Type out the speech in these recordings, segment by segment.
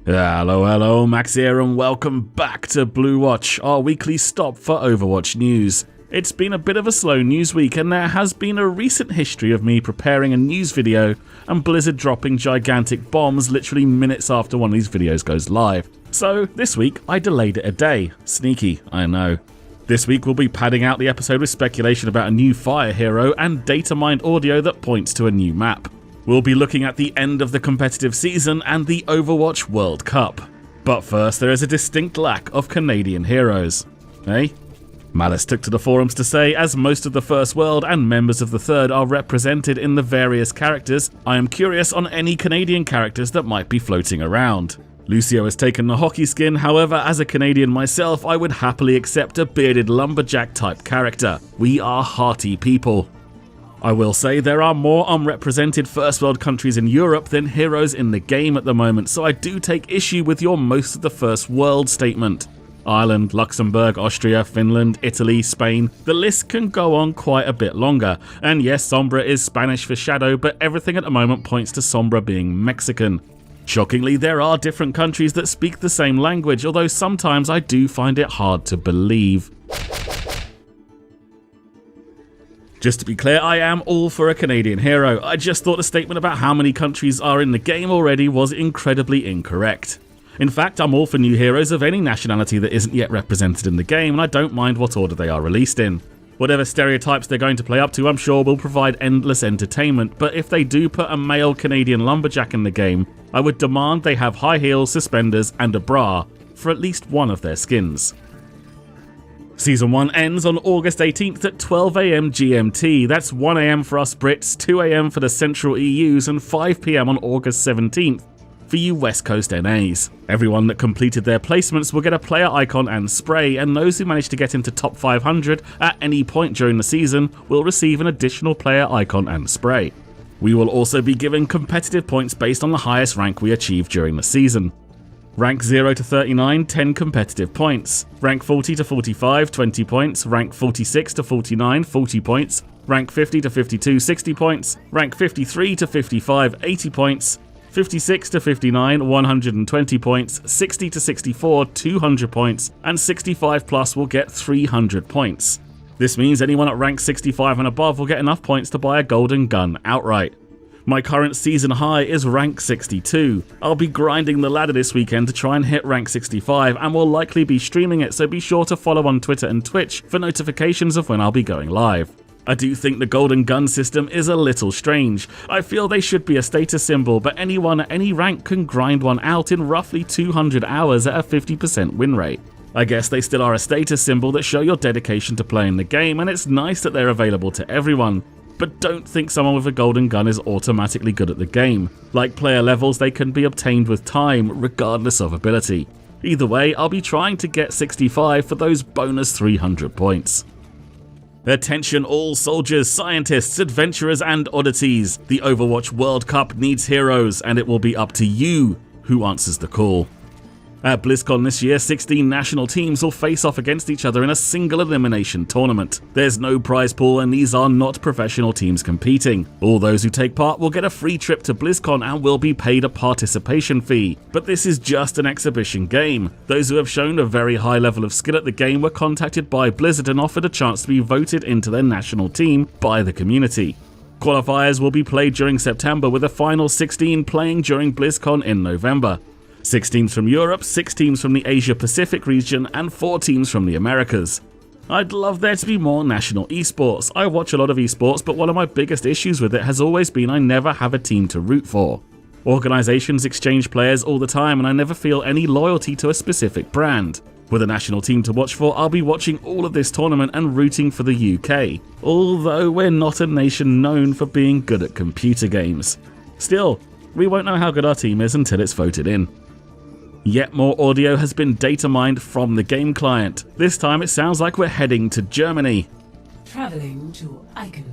Hello, Max here and welcome back to Blue Watch, our weekly stop for Overwatch news. It's been a bit of a slow news week and there has been a recent history of me preparing a news video and Blizzard dropping gigantic bombs literally minutes after one of these videos goes live. So this week I delayed it a day. Sneaky, I know. This week we'll be padding out the episode with speculation about a new fire hero and data mined audio that points to a new map. We'll be looking at the end of the competitive season and the Overwatch World Cup. But first, there is a distinct lack of Canadian heroes. Eh? Malice took to the forums to say, as most of the First World and members of the Third are represented in the various characters, I am curious on any Canadian characters that might be floating around. Lucio has taken the hockey skin, however, as a Canadian myself, I would happily accept a bearded lumberjack type character. We are hearty people. I will say there are more unrepresented First World countries in Europe than heroes in the game at the moment, so I do take issue with your most of the First World statement. Ireland, Luxembourg, Austria, Finland, Italy, Spain, the list can go on quite a bit longer. And yes, Sombra is Spanish for shadow, but everything at the moment points to Sombra being Mexican. Shockingly, there are different countries that speak the same language, although sometimes I do find it hard to believe. Just to be clear, I am all for a Canadian hero. I just thought the statement about how many countries are in the game already was incredibly incorrect. In fact, I'm all for new heroes of any nationality that isn't yet represented in the game, and I don't mind what order they are released in. Whatever stereotypes they're going to play up to, I'm sure will provide endless entertainment, but if they do put a male Canadian lumberjack in the game, I would demand they have high heels, suspenders, and a bra for at least one of their skins. Season 1 ends on August 18th at 12 AM GMT, that's 1 AM for us Brits, 2 AM for the Central EUs and 5 PM on August 17th for you West Coast NAs. Everyone that completed their placements will get a player icon and spray, and those who manage to get into top 500 at any point during the season will receive an additional player icon and spray. We will also be given competitive points based on the highest rank we achieve during the season. Rank 0 to 39, 10 competitive points. Rank 40 to 45, 20 points. Rank 46 to 49, 40 points. Rank 50 to 52, 60 points. Rank 53 to 55, 80 points. 56 to 59, 120 points. 60 to 64, 200 points. And 65 plus will get 300 points. This means anyone at rank 65 and above will get enough points to buy a golden gun outright. My current season high is rank 62. I'll be grinding the ladder this weekend to try and hit rank 65 and will likely be streaming it, so be sure to follow on Twitter and Twitch for notifications of when I'll be going live. I do think the golden gun system is a little strange. I feel they should be a status symbol, but anyone at any rank can grind one out in roughly 200 hours at a 50% win rate. I guess they still are a status symbol that show your dedication to playing the game, and it's nice that they're available to everyone. But don't think someone with a golden gun is automatically good at the game. Like player levels, they can be obtained with time, regardless of ability. Either way, I'll be trying to get 65 for those bonus 300 points. Attention all soldiers, scientists, adventurers and oddities. The Overwatch World Cup needs heroes, and it will be up to you who answers the call. At BlizzCon this year, 16 national teams will face off against each other in a single elimination tournament. There's no prize pool and these are not professional teams competing. All those who take part will get a free trip to BlizzCon and will be paid a participation fee. But this is just an exhibition game. Those who have shown a very high level of skill at the game were contacted by Blizzard and offered a chance to be voted into their national team by the community. Qualifiers will be played during September, with a final 16 playing during BlizzCon in November. 6 teams from Europe, 6 teams from the Asia Pacific region, and 4 teams from the Americas. I'd love there to be more national esports. I watch a lot of esports, but one of my biggest issues with it has always been I never have a team to root for. Organizations exchange players all the time and I never feel any loyalty to a specific brand. With a national team to watch for, I'll be watching all of this tournament and rooting for the UK, although we're not a nation known for being good at computer games. Still, we won't know how good our team is until it's voted in. Yet more audio has been data mined from the game client. This time it sounds like we're heading to Germany. Traveling to Eichenwald.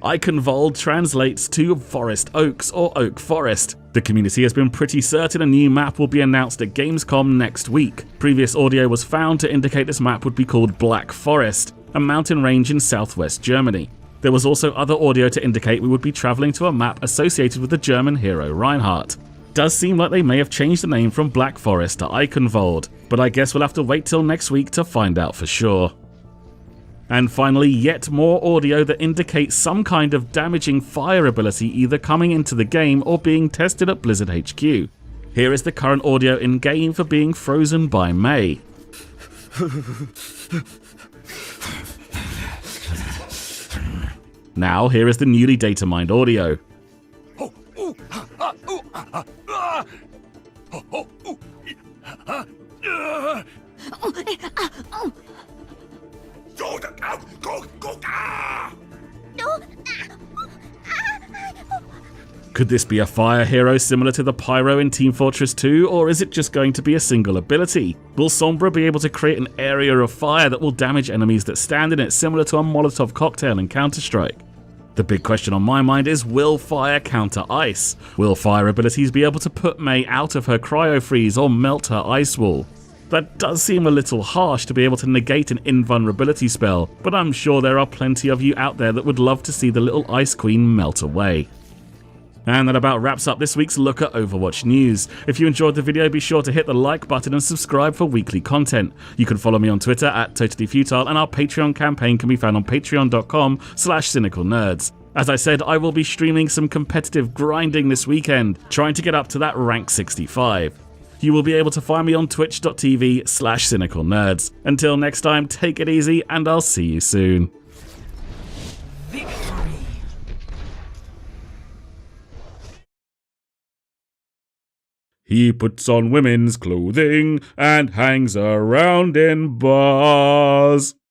Eichenwald translates to Forest Oaks or Oak Forest. The community has been pretty certain a new map will be announced at Gamescom next week. Previous audio was found to indicate this map would be called Black Forest, a mountain range in southwest Germany. There was also other audio to indicate we would be travelling to a map associated with the German hero Reinhardt. It does seem like they may have changed the name from Black Forest to Eichenwald, but I guess we'll have to wait till next week to find out for sure. And finally, yet more audio that indicates some kind of damaging fire ability either coming into the game or being tested at Blizzard HQ. Here is the current audio in-game for being frozen by Mei. Now, here is the newly data mined audio. Could this be a fire hero similar to the Pyro in Team Fortress 2, or is it just going to be a single ability? Will Sombra be able to create an area of fire that will damage enemies that stand in it, similar to a Molotov cocktail in Counter-Strike? The big question on my mind is, will fire counter ice? Will fire abilities be able to put Mei out of her cryo-freeze or melt her ice wall? That does seem a little harsh to be able to negate an invulnerability spell, but I'm sure there are plenty of you out there that would love to see the little Ice Queen melt away. And that about wraps up this week's look at Overwatch news. If you enjoyed the video, be sure to hit the like button and subscribe for weekly content. You can follow me on Twitter at TotallyFutile, and our Patreon campaign can be found on patreon.com/cynicalnerds. As I said, I will be streaming some competitive grinding this weekend, trying to get up to that rank 65. You will be able to find me on twitch.tv/cynicalnerds. Until next time, take it easy, and I'll see you soon. Victory. He puts on women's clothing and hangs around in bars.